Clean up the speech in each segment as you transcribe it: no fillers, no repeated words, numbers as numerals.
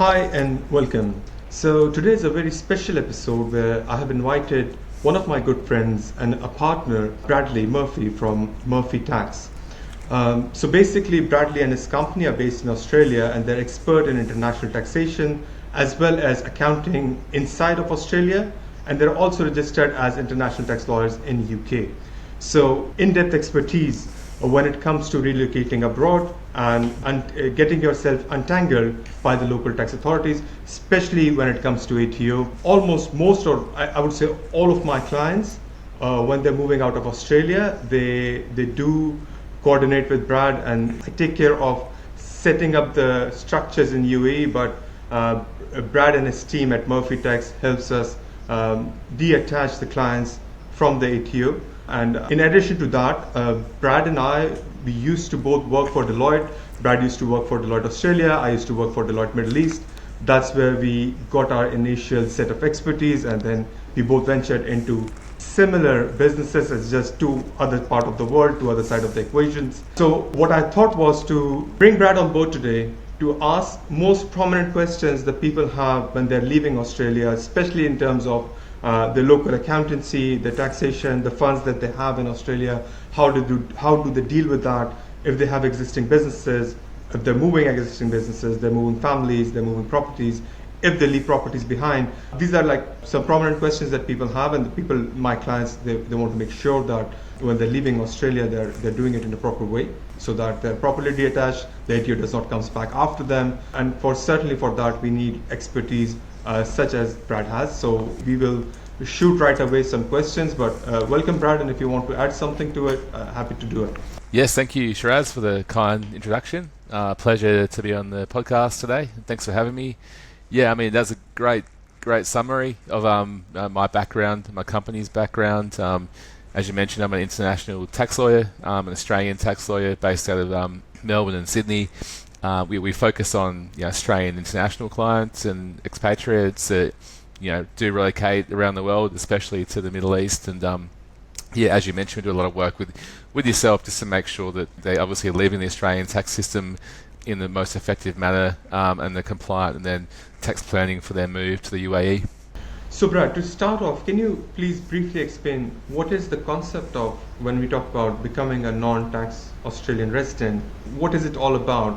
Hi and welcome. So today is a very special episode where I have invited one of my good friends and a partner, Bradley Murphy from Murphy Tax. So basically, Bradley and his company are based in Australia and they're expert in international taxation as well as accounting inside of Australia, and they're also registered as international tax lawyers in UK. So in-depth expertise when it comes to relocating abroad and getting yourself untangled by the local tax authorities, especially when it comes to ATO. Almost most, or I would say all of my clients, when they're moving out of Australia, they do coordinate with Brad, and I take care of setting up the structures in UAE, but Brad and his team at Murphy Tax helps us detach the clients from the ATO. And in addition to that, Brad and I, we used to both work for Deloitte. Brad used to work for Deloitte Australia. I used to work for Deloitte Middle East. That's where we got our initial set of expertise, and then we both ventured into similar businesses as just two other part of the world, two other side of the equations. So what I thought was to bring Brad on board today to ask most prominent questions that people have when they're leaving Australia, especially in terms of the local accountancy, the taxation, the funds that they have in Australia, how do they deal with that if they have existing businesses, if they're moving existing businesses, they're moving families, they're moving properties, if they leave properties behind. These are like some prominent questions that people have, and the people, my clients, they want to make sure that when they're leaving Australia, they're doing it in a proper way so that they're properly detached, the ATO does not come back after them. And certainly for that, we need expertise such as Brad has. So we will shoot right away some questions, but welcome Brad, and if you want to add something to it, happy to do it. Yes, thank you, Shiraz, for the kind introduction. Pleasure to be on the podcast today. Thanks for having me. Yeah, I mean, that's a great summary of my background, my company's background. As you mentioned, I'm an international tax lawyer, an Australian tax lawyer based out of Melbourne and Sydney. We focus on Australian international clients and expatriates that do relocate around the world, especially to the Middle East. And as you mentioned, we do a lot of work with yourself just to make sure that they obviously live in the Australian tax system in the most effective manner, and they're compliant, and then tax planning for their move to the UAE. So Brad, to start off, can you please briefly explain what is the concept of when we talk about becoming a non-tax Australian resident? What is it all about?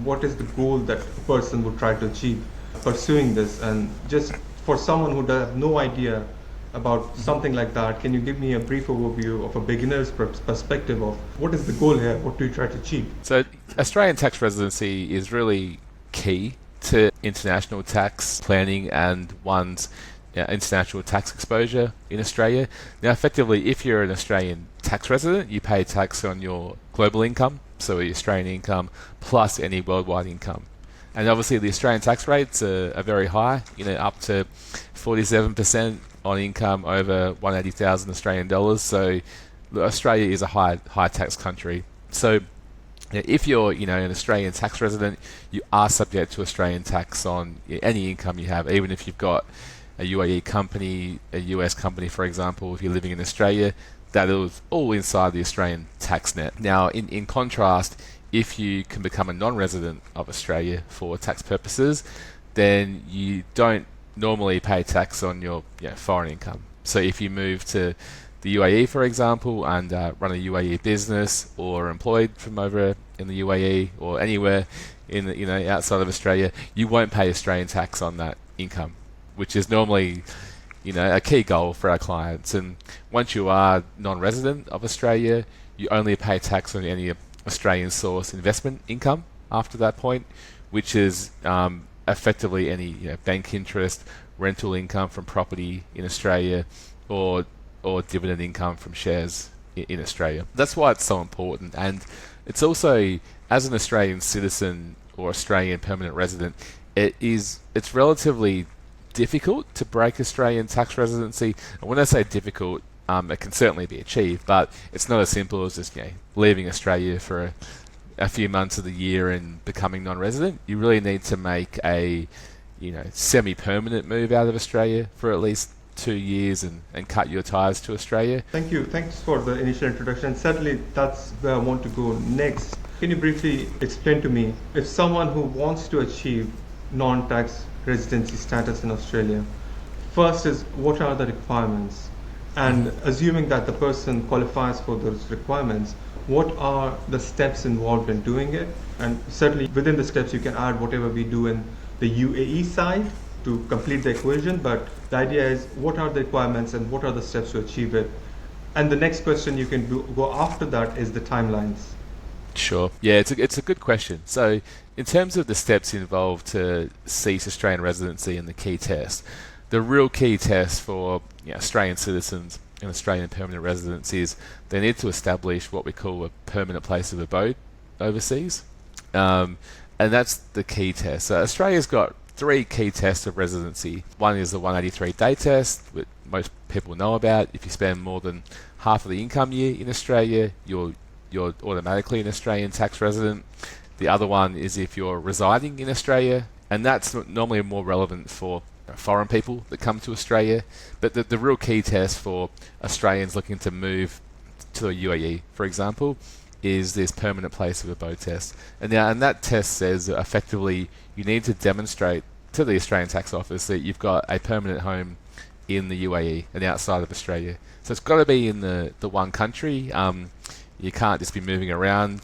What is the goal that a person would try to achieve pursuing this? And just for someone who does have no idea about something like that, can you give me a brief overview of a beginner's perspective of what is the goal here? What do you try to achieve? So Australian tax residency is really key to international tax planning and one's international tax exposure in Australia. Now, effectively, if you're an Australian tax resident, you pay tax on your global income, so your Australian income, plus any worldwide income. And obviously, the Australian tax rates are very high, up to 47% on income over 180,000 Australian dollars. So Australia is a high tax country. So if you're an Australian tax resident, you are subject to Australian tax on any income you have, even if you've got a UAE company, a US company, for example. If you're living in Australia, that is all inside the Australian tax net. Now, in contrast, if you can become a non-resident of Australia for tax purposes, then you don't normally pay tax on your foreign income. So if you move to the UAE, for example, and run a UAE business, or employed from over in the UAE or anywhere in outside of Australia, you won't pay Australian tax on that income, which is normally a key goal for our clients. And once you are non-resident of Australia, you only pay tax on any Australian source investment income after that point, which is effectively any bank interest, rental income from property in Australia, or dividend income from shares in Australia. That's why it's so important. And it's also, as an Australian citizen or Australian permanent resident, it's relatively difficult to break Australian tax residency. And when I say difficult, it can certainly be achieved, but it's not as simple as just leaving Australia for a few months of the year and becoming non-resident. You really need to make a semi-permanent move out of Australia for at least 2 years and cut your ties to Australia. Thank you. Thanks for the initial introduction. Certainly, that's where I want to go next. Can you briefly explain to me, if someone who wants to achieve non-tax residency status in Australia. First is, what are the requirements? And assuming that the person qualifies for those requirements, what are the steps involved in doing it? And certainly within the steps, you can add whatever we do in the UAE side to complete the equation. But the idea is, what are the requirements and what are the steps to achieve it? And the next question you can go after that is the timelines. Sure. Yeah, it's a good question. So, in terms of the steps involved to cease Australian residency and the key test, the real key test for Australian citizens and Australian permanent residents is they need to establish what we call a permanent place of abode overseas, and that's the key test. So Australia's got three key tests of residency. One is the 183-day test, which most people know about. If you spend more than half of the income year in Australia, you're automatically an Australian tax resident. The other one is if you're residing in Australia, and that's normally more relevant for foreign people that come to Australia. But the real key test for Australians looking to move to the UAE, for example, is this permanent place of abode test. And that test says that effectively you need to demonstrate to the Australian Tax Office that you've got a permanent home in the UAE and outside of Australia. So it's got to be in the one country. You can't just be moving around,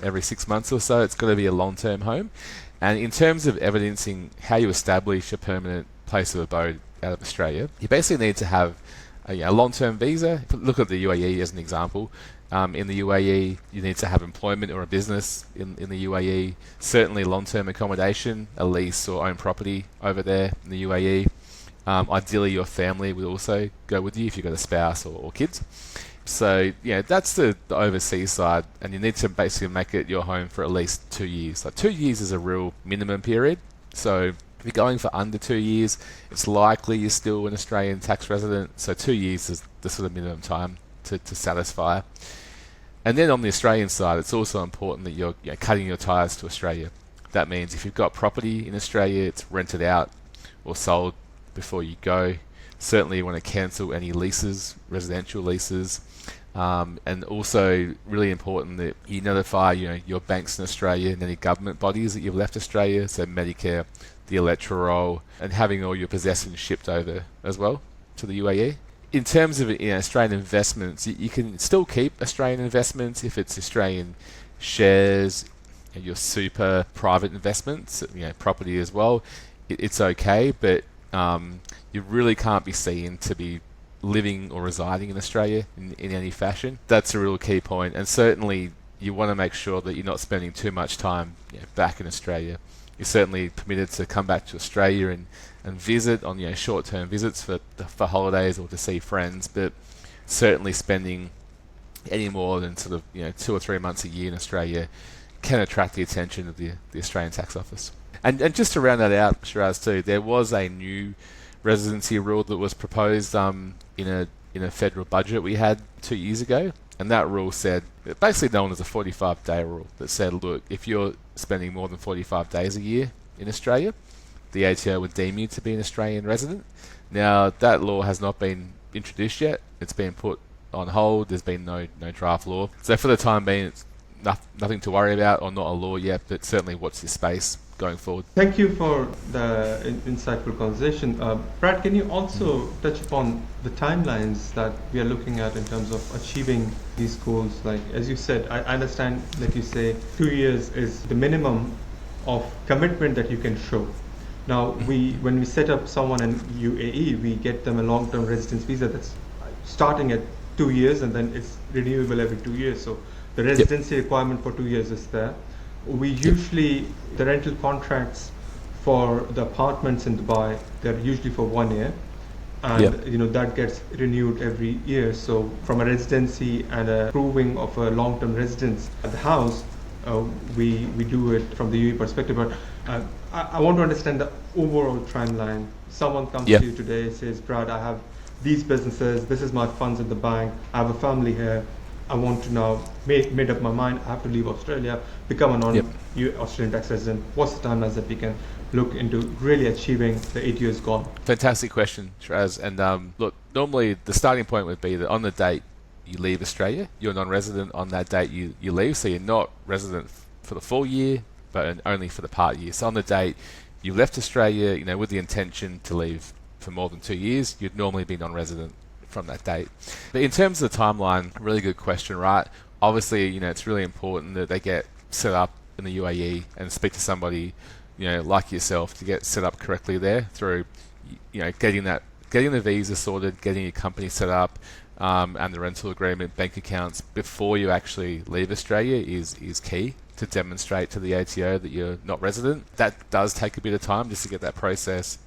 every 6 months or so. It's got to be a long-term home. And in terms of evidencing how you establish a permanent place of abode out of Australia, you basically need to have a long-term visa. Look at the UAE as an example. In the UAE, you need to have employment or a business in the UAE. Certainly long-term accommodation, a lease or own property over there in the UAE. Ideally, your family would also go with you if you've got a spouse or kids. So, that's the overseas side, and you need to basically make it your home for at least 2 years. Like 2 years is a real minimum period. So if you're going for under 2 years, it's likely you're still an Australian tax resident. So 2 years is the sort of minimum time to satisfy. And then on the Australian side, it's also important that you're cutting your ties to Australia. That means if you've got property in Australia, it's rented out or sold before you go. Certainly you want to cancel any leases, residential leases. And also really important that you notify your banks in Australia and any government bodies that you've left Australia, so Medicare, the electoral roll, and having all your possessions shipped over as well to the UAE. In terms of Australian investments, you can still keep Australian investments if it's Australian shares, your super private investments, property as well. It's okay, but you really can't be seen to be living or residing in Australia in any fashion. That's a real key point, and certainly you want to make sure that you're not spending too much time back in Australia. You're certainly permitted to come back to Australia and visit on short-term visits for holidays or to see friends, but certainly spending any more than sort of 2 or 3 months a year in Australia can attract the attention of the Australian Tax Office. And just to round that out, Shiraz, too, there was a new residency rule that was proposed in a federal budget we had 2 years ago, and that rule said, basically known as a 45-day rule, that said, look, if you're spending more than 45 days a year in Australia, the ATO would deem you to be an Australian resident. Now, that law has not been introduced yet. It's been put on hold. There's been no draft law. So for the time being, it's nothing to worry about, or not a law yet, but certainly watch this space going forward. Thank you for the insightful conversation. Brad, can you also touch upon the timelines that we are looking at in terms of achieving these goals? Like, as you said, I understand that you say 2 years is the minimum of commitment that you can show. Now, when we set up someone in UAE, we get them a long-term residence visa that's starting at 2 years, and then it's renewable every 2 years. So the residency requirement for 2 years is there. We usually, the rental contracts for the apartments in Dubai, they're usually for 1 year, and that gets renewed every year. So from a residency and a proving of a long-term residence at the house, we do it from the UAE perspective. But I want to understand the overall timeline. Someone comes to you today, says, Brad, I have these businesses, this is my funds in the bank, I have a family here, I want to now made up my mind, I have to leave Australia, become a non-Australian tax resident. What's the timelines that we can look into really achieving the 8 years goal? Fantastic question, Shiraz. And look, normally the starting point would be that on the date you leave Australia, you're non-resident on that date you leave, so you're not resident for the full year, but only for the part year. So on the date you left Australia, with the intention to leave for more than 2 years, you'd normally be non-resident from that date. But in terms of the timeline, really good question, right? Obviously, it's really important that they get set up in the UAE and speak to somebody, like yourself, to get set up correctly there through, getting the visa sorted, getting your company set up, and the rental agreement, bank accounts before you actually leave Australia is key to demonstrate to the ATO that you're not resident. That does take a bit of time just to get that process,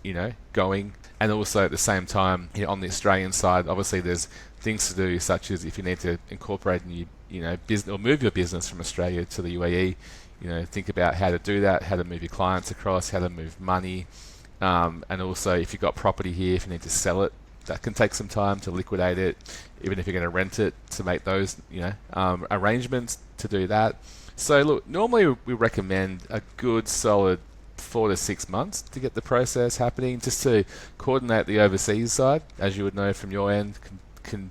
going. And also at the same time, on the Australian side, obviously there's things to do, such as if you need to incorporate a new, business or move your business from Australia to the UAE, think about how to do that, how to move your clients across, how to move money, and also if you've got property here, if you need to sell it, that can take some time to liquidate it, even if you're going to rent it, to make those, arrangements to do that. So look, normally we recommend a good solid 4 to 6 months to get the process happening, just to coordinate the overseas side, as you would know from your end, can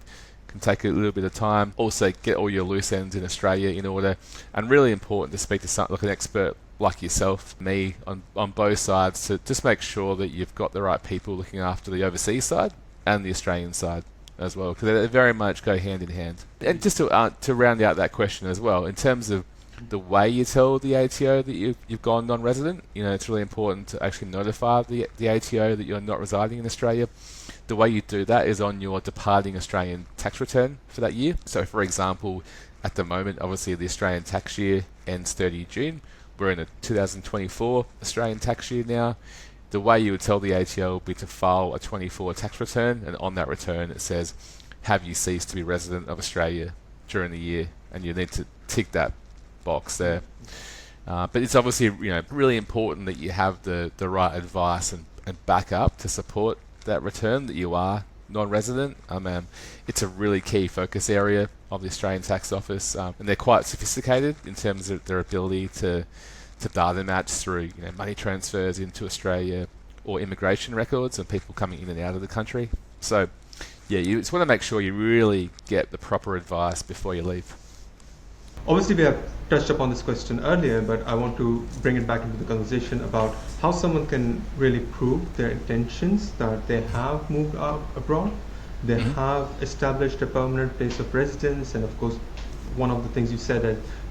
take a little bit of time. Also get all your loose ends in Australia in order, and really important to speak to something like an expert like yourself, me, on both sides, to just make sure that you've got the right people looking after the overseas side and the Australian side as well, because they very much go hand in hand. And just to round out that question as well, in terms of the way you tell the ATO that you've gone non-resident, it's really important to actually notify the ATO that you're not residing in Australia. The way you do that is on your departing Australian tax return for that year. So for example, at the moment, obviously the Australian tax year ends 30 June. We're in a 2024 Australian tax year now. The way you would tell the ATO would be to file a 24 tax return, and on that return it says, have you ceased to be resident of Australia during the year? And you need to tick that box there. But it's obviously really important that you have the right advice and backup to support that return, that you are non-resident. It's a really key focus area of the Australian Tax Office, and they're quite sophisticated in terms of their ability to data match through money transfers into Australia or immigration records and people coming in and out of the country. So yeah, you just want to make sure you really get the proper advice before you leave. Obviously, we have touched upon this question earlier, but I want to bring it back into the conversation about how someone can really prove their intentions, that they have moved out abroad, they have established a permanent place of residence, and of course, one of the things you said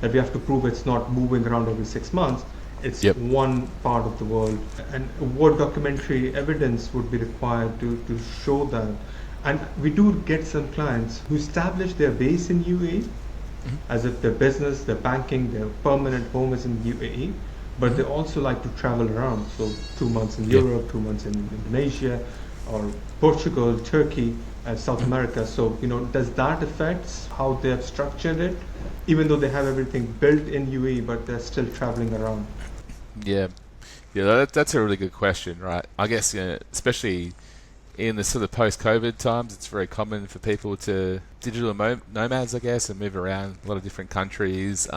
that we have to prove it's not moving around every 6 months. It's one part of the world, and what documentary evidence would be required to show that? And we do get some clients who establish their base in UAE, as if their business, their banking, their permanent home is in UAE, but they also like to travel around. So 2 months in Europe, 2 months in Indonesia, or Portugal, Turkey, and South America. So, does that affect how they have structured it, even though they have everything built in UAE, but they're still traveling around? Yeah, that's a really good question, right? I guess, especially in the sort of post-COVID times, it's very common for people to digital nomads, I guess, and move around a lot of different countries,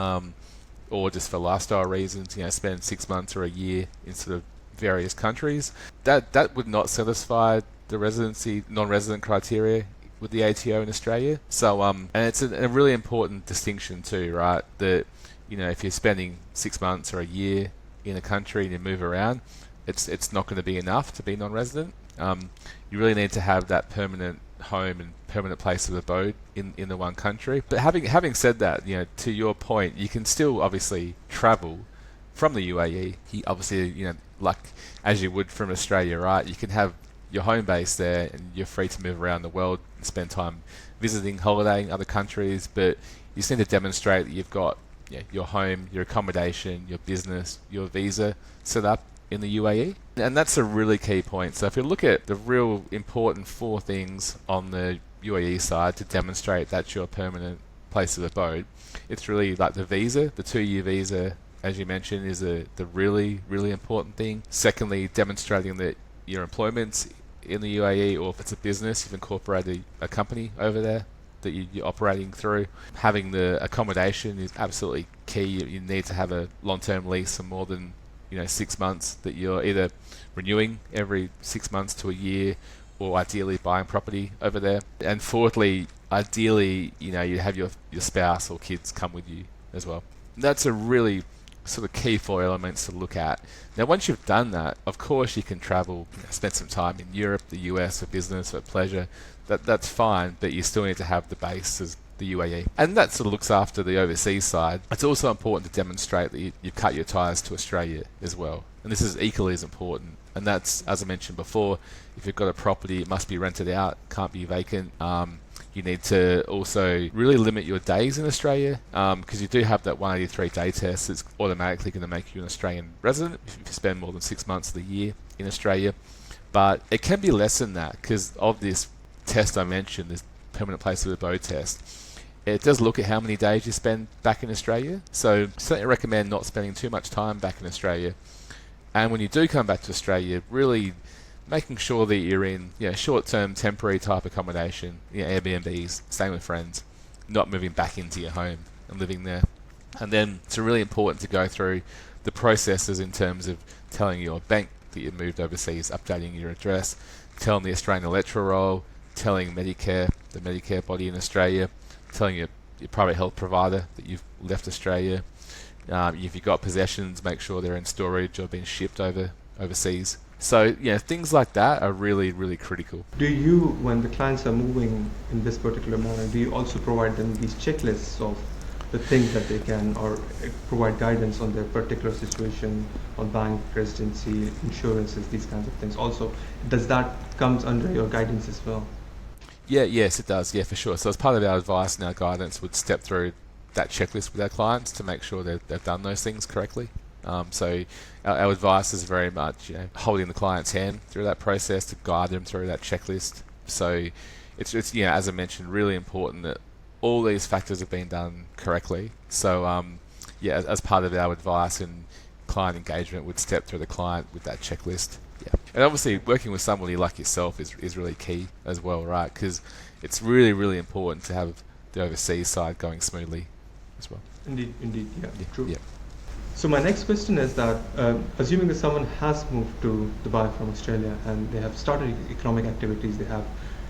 or just for lifestyle reasons, spend 6 months or a year in sort of various countries. That would not satisfy the non-resident criteria with the ATO in Australia. So, and it's a really important distinction too, right? That, if you're spending 6 months or a year in a country and you move around, it's not going to be enough to be non-resident. You really need to have that permanent home and permanent place of abode in the one country. But having said that, to your point, you can still obviously travel from the UAE. Obviously, like as you would from Australia, right? You can have your home base there, and you're free to move around the world and spend time visiting, holidaying other countries. But you just need to demonstrate that you've got your home, your accommodation, your business, your visa set up in the UAE. And that's a really key point. So if you look at the real important 4 things on the UAE side to demonstrate that's your permanent place of abode, it's really like the visa, the 2-year visa, as you mentioned, is the really, really important thing. Secondly, demonstrating that your employment's in the UAE, or if it's a business, you've incorporated a company over there that you're operating through. Having the accommodation is absolutely key. You need to have a long-term lease for more than 6 months, that you're either renewing every 6 months to a year, or ideally buying property over there. And fourthly, ideally, you have your spouse or kids come with you as well. That's a really sort of key four elements to look at. Now, once you've done that, of course you can travel, spend some time in Europe, the US for business, for pleasure. That's fine, but you still need to have the base as the UAE. And that sort of looks after the overseas side. It's also important to demonstrate that you've cut your ties to Australia as well. And this is equally as important. And that's, as I mentioned before, if you've got a property, it must be rented out, can't be vacant. You need to also really limit your days in Australia, because you do have that 183 day test. It's automatically going to make you an Australian resident if you spend more than 6 months of the year in Australia. But it can be less than that because of this test I mentioned, this permanent place of abode test. It does look at how many days you spend back in Australia. So certainly recommend not spending too much time back in Australia. And when you do come back to Australia, really making sure that you're in short-term, temporary type accommodation, Airbnbs, staying with friends, not moving back into your home and living there. And then it's really important to go through the processes in terms of telling your bank that you moved overseas, updating your address, telling the Australian electoral roll, telling Medicare, the Medicare body in Australia, telling your private health provider that you've left Australia. If you've got possessions, make sure they're in storage or being shipped overseas. So, things like that are really, really critical. Do you, when the clients are moving in this particular manner, do you also provide them these checklists of the things that they can, or provide guidance on their particular situation, on bank, residency, insurances, these kinds of things? Also, does that comes under your guidance as well? Yes, it does. Yeah, for sure. So as part of our advice and our guidance, would step through that checklist with our clients to make sure that they've done those things correctly. So our advice is very much holding the client's hand through that process to guide them through that checklist. So it's as I mentioned, really important that all these factors have been done correctly. So as part of our advice and client engagement, would step through the client with that checklist. Yeah, and obviously working with somebody like yourself is really key as well, right? Because it's really, really important to have the overseas side going smoothly as well. Indeed, yeah, true. Yeah. So my next question is that, assuming that someone has moved to Dubai from Australia and they have started economic activities, they have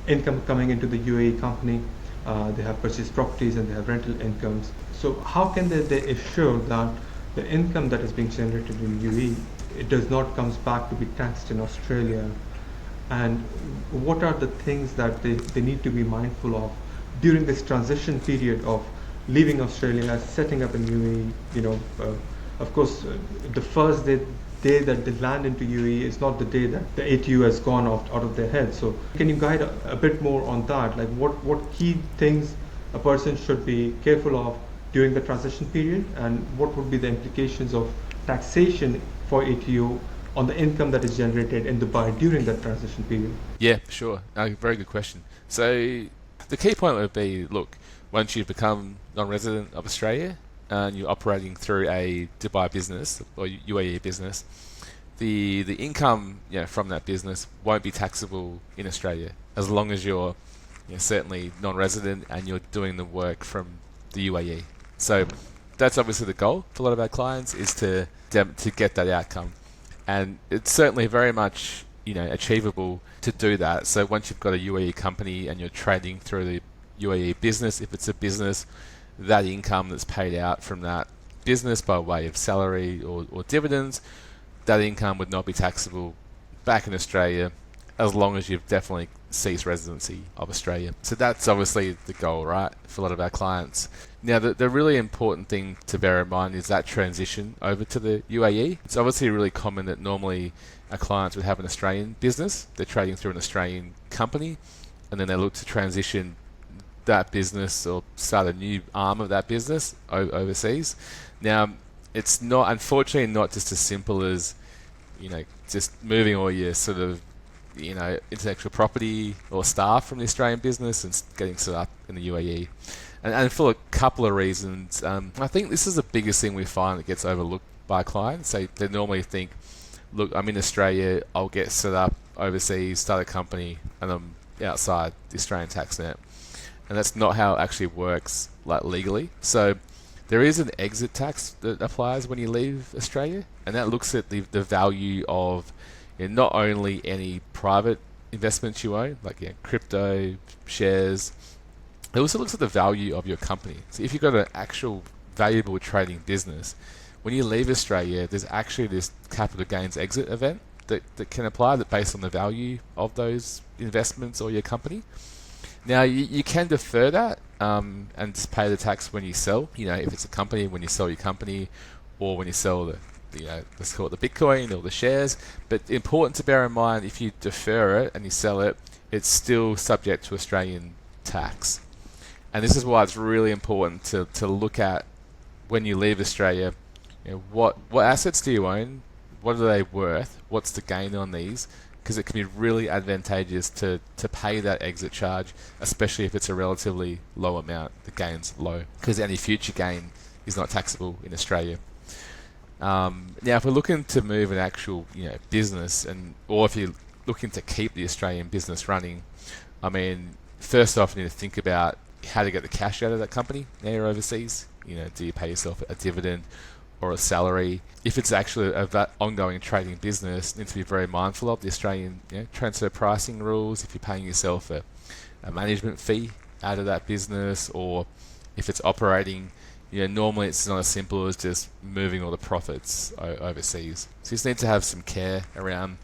income coming into the UAE company, they have purchased properties and they have rental incomes. So how can they assure that the income that is being generated in UAE, it does not comes back to be taxed in Australia? And what are the things that they need to be mindful of during this transition period of leaving Australia, setting up in UAE? Of course, the first day that they land into UAE is not the day that the ATU has gone out of their head. So can you guide a bit more on that? Like what key things a person should be careful of during the transition period, and what would be the implications of taxation for ATU on the income that is generated in Dubai during that transition period? Yeah, sure. Very good question. So the key point would be, look, once you've become non-resident of Australia, and you're operating through a Dubai business or UAE business, the income from that business won't be taxable in Australia as long as you're certainly non-resident and you're doing the work from the UAE. So that's obviously the goal for a lot of our clients, is to get that outcome, and it's certainly very much achievable to do that. So once you've got a UAE company and you're trading through the UAE business, if it's a business, that income that's paid out from that business by way of salary or dividends, that income would not be taxable back in Australia as long as you've definitely ceased residency of Australia. So that's obviously the goal, right, for a lot of our clients. Now, the really important thing to bear in mind is that transition over to the UAE. It's obviously really common that normally our clients would have an Australian business, they're trading through an Australian company, and then they look to transition that business or start a new arm of that business overseas. Now, it's not, unfortunately, not just as simple as just moving all your sort of intellectual property or staff from the Australian business and getting set up in the UAE, and for a couple of reasons. I think this is the biggest thing we find that gets overlooked by clients. They normally think, look, I'm in Australia, I'll get set up overseas, start a company, and I'm outside the Australian tax net. And that's not how it actually works, like legally. So there is an exit tax that applies when you leave Australia, and that looks at the value of not only any private investments you own, like crypto, shares. It also looks at the value of your company. So if you've got an actual valuable trading business, when you leave Australia, there's actually this capital gains exit event that can apply that based on the value of those investments or your company. Now, you can defer that and just pay the tax when you sell. If it's a company, when you sell your company, or when you sell let's call it the Bitcoin or the shares. But important to bear in mind, if you defer it and you sell it, it's still subject to Australian tax. And this is why it's really important to look at when you leave Australia, what assets do you own? What are they worth? What's the gain on these? Because it can be really advantageous to pay that exit charge, especially if it's a relatively low amount. The gain's low, because any future gain is not taxable in Australia. Now, if we're looking to move an actual business, or if you're looking to keep the Australian business running, first off, you need to think about how to get the cash out of that company. Now you're overseas. Do you pay yourself a dividend or a salary? If it's actually an ongoing trading business, you need to be very mindful of the Australian transfer pricing rules. If you're paying yourself a management fee out of that business, or if it's operating, normally it's not as simple as just moving all the profits overseas. So you just need to have some care around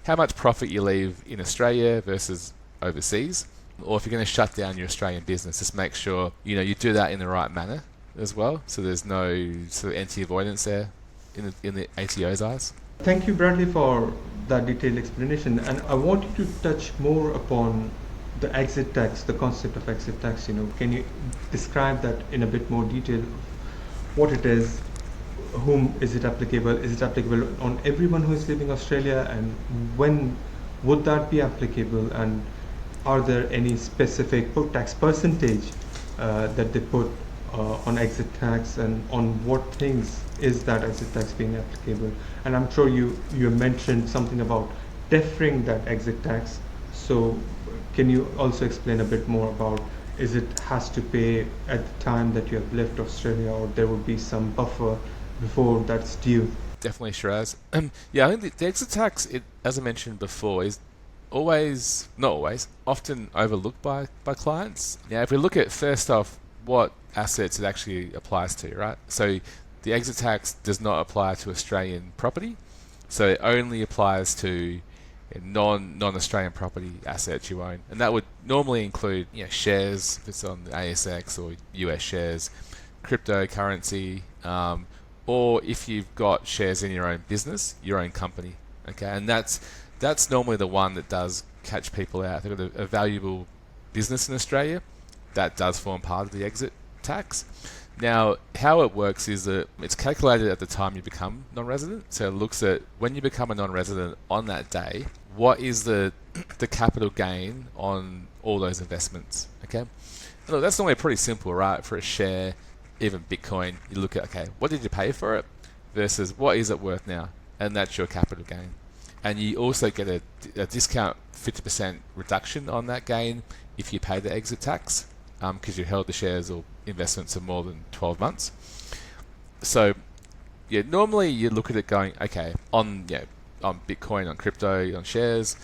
how much profit you leave in Australia versus overseas. Or if you're going to shut down your Australian business, just make sure you do that in the right manner as well, so there's no sort of anti-avoidance there in the ATO's eyes. Thank you, Bradley, for that detailed explanation. And I want you to touch more upon the exit tax, the concept of exit tax. Can you describe that in a bit more detail? What it is, whom is it applicable? Is it applicable on everyone who is leaving Australia, and when would that be applicable? And are there any specific tax percentage that they put on exit tax, and on what things is that exit tax being applicable? And I'm sure you mentioned something about deferring that exit tax. So can you also explain a bit more about, is it has to pay at the time that you have left Australia, or there would be some buffer before that's due? Definitely, Shiraz. I think the exit tax, as I mentioned before, is often overlooked by clients. Now, if we look at first off what assets it actually applies to, right? So the exit tax does not apply to Australian property, so it only applies to non-Australian property assets you own, and that would normally include shares if it's on the ASX, or US shares, cryptocurrency, or if you've got shares in your own business, your own company. Okay, and that's normally the one that does catch people out. They've got a valuable business in Australia that does form part of the exit tax. Now, how it works is that it's calculated at the time you become non-resident. So it looks at when you become a non-resident on that day, what is the capital gain on all those investments. Okay, and look, that's normally pretty simple, right? For a share, even Bitcoin, you look at, okay, what did you pay for it versus what is it worth now, and that's your capital gain. And you also get a discount 50% reduction on that gain if you pay the exit tax, because you held the shares or investments for more than 12 months. So normally you look at it going, okay, on Bitcoin, on crypto, on shares,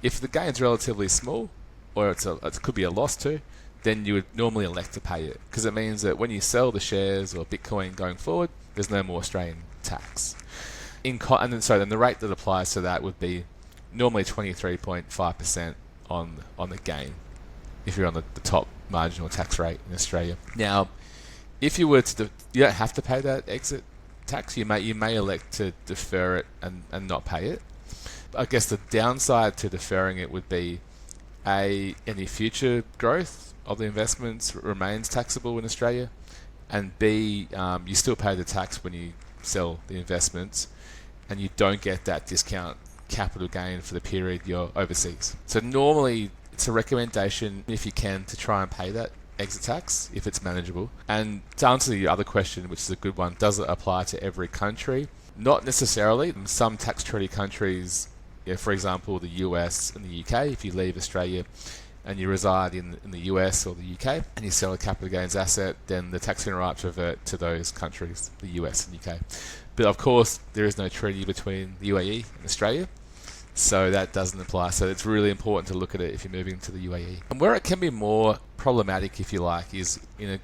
if the gain's relatively small, or it could be a loss too, then you would normally elect to pay it, because it means that when you sell the shares or Bitcoin going forward, there's no more Australian tax. And then the rate that applies to that would be normally 23.5% on the gain, if you're on the top marginal tax rate in Australia. Now, if you were to, you don't have to pay that exit tax. You may elect to defer it and not pay it. I guess the downside to deferring it would be any future growth of the investments remains taxable in Australia, and B, you still pay the tax when you sell the investments, and you don't get that discount capital gain for the period you're overseas. So normally it's a recommendation, if you can, to try and pay that exit tax if it's manageable. And to answer the other question, which is a good one, does it apply to every country? Not necessarily. Some tax treaty countries, for example, the US and the UK, if you leave Australia and you reside in the US or the UK and you sell a capital gains asset, then the tax rights revert to those countries, the US and UK. But of course, there is no treaty between the UAE and Australia, so that doesn't apply. So it's really important to look at it if you're moving to the UAE. And where it can be more problematic, if you like, is in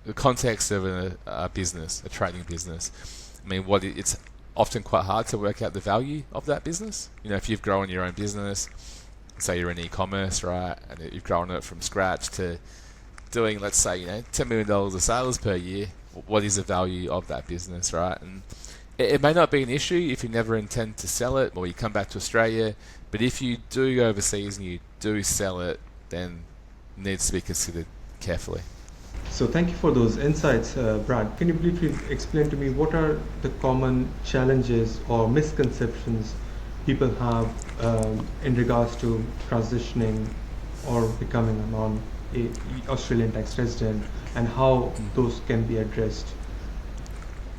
the context of a business, a trading business. I mean, it's often quite hard to work out the value of that business. If you've grown your own business, say you're in e-commerce, right, and you've grown it from scratch to doing, let's say, $10 million of sales per year, what is the value of that business, right? And it may not be an issue if you never intend to sell it or you come back to Australia, but if you do go overseas and you do sell it, then it needs to be considered carefully. So thank you for those insights, Brad. Can you briefly explain to me what are the common challenges or misconceptions people have in regards to transitioning or becoming a Australian tax resident, and how those can be addressed?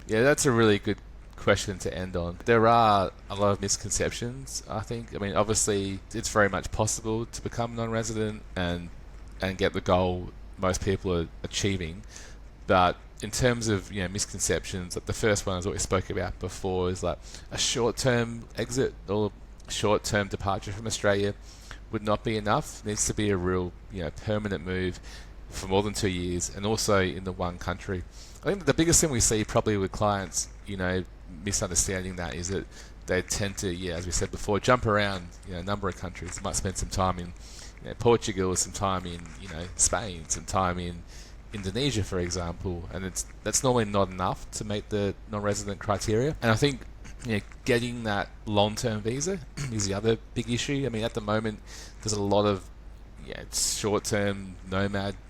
Yeah, that's a really good question to end on. There are a lot of misconceptions, I think. I mean, obviously, it's very much possible to become non-resident and get the goal most people are achieving. But in terms of misconceptions, like the first one is what we spoke about before, is like a short-term exit or short-term departure from Australia would not be enough. It needs to be a real permanent move for more than 2 years, and also in the one country. I think the biggest thing we see probably with clients, misunderstanding that, is that they tend to, as we said before, jump around a number of countries. They might spend some time in Portugal, some time in Spain, some time in Indonesia, for example, and that's normally not enough to meet the non-resident criteria. And I think getting that long-term visa is the other big issue. I mean, at the moment, there's a lot of short-term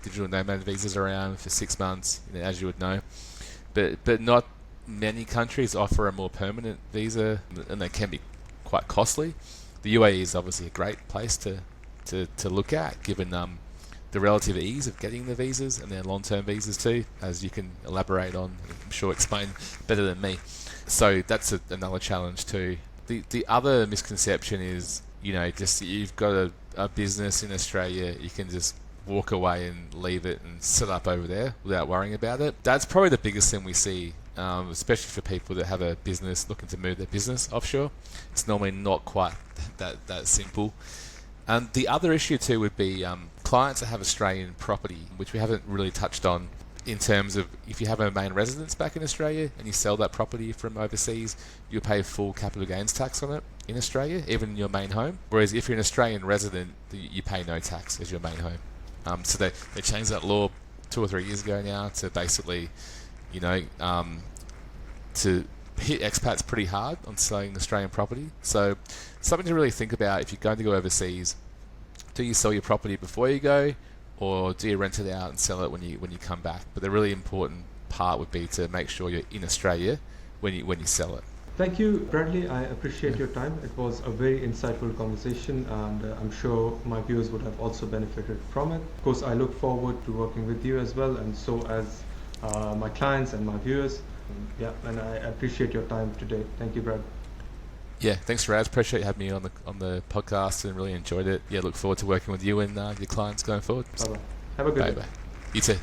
digital nomad visas around for 6 months, as you would know, but not many countries offer a more permanent visa, and they can be quite costly. The UAE is obviously a great place to look at, given the relative ease of getting the visas and their long-term visas too, as you can elaborate on, I'm sure explain better than me. So that's another challenge too. The other misconception is, just you've got a business in Australia, you can just walk away and leave it and set up over there without worrying about it. That's probably the biggest thing we see, especially for people that have a business looking to move their business offshore. It's normally not quite that simple. And the other issue too would be clients that have Australian property, which we haven't really touched on, in terms of if you have a main residence back in Australia and you sell that property from overseas, you pay full capital gains tax on it in Australia, even in your main home. Whereas if you're an Australian resident, you pay no tax as your main home. So they changed that law 2 or 3 years ago now to basically, to hit expats pretty hard on selling Australian property. So something to really think about if you're going to go overseas. Do you sell your property before you go, or do you rent it out and sell it when you come back? But the really important part would be to make sure you're in Australia when you sell it. Thank you, Bradley. I appreciate your time. It was a very insightful conversation, and I'm sure my viewers would have also benefited from it. Of course, I look forward to working with you as well, and so as my clients and my viewers. And I appreciate your time today. Thank you, Brad. Yeah, thanks, Raz. Appreciate you having me on the podcast, and really enjoyed it. Yeah, look forward to working with you and your clients going forward. Bye-bye. Have a good day. Bye. You too.